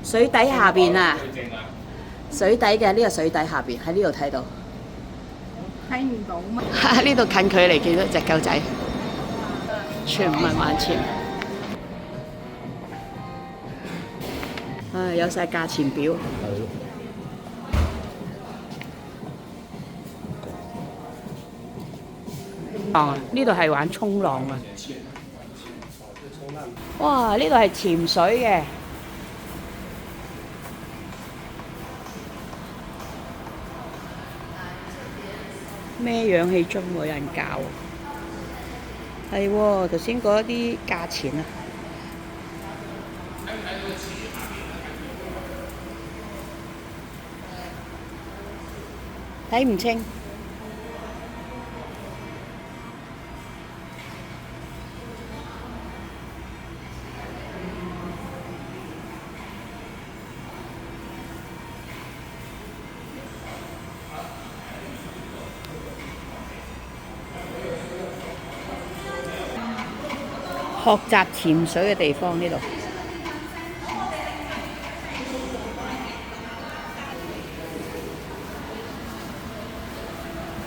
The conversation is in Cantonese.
水底下邊啊，水底嘅呢個水底下邊喺呢度睇到，睇唔到嘛？呢度近距離見到隻狗仔，全民還潛。唉，有晒價錢表。呢度係玩衝浪啊！哇！呢度係潛水嘅。咩氧氣樽喎？有人教喎。係喎，頭先嗰啲價錢啊。睇唔清。學習潛水嘅地方呢度。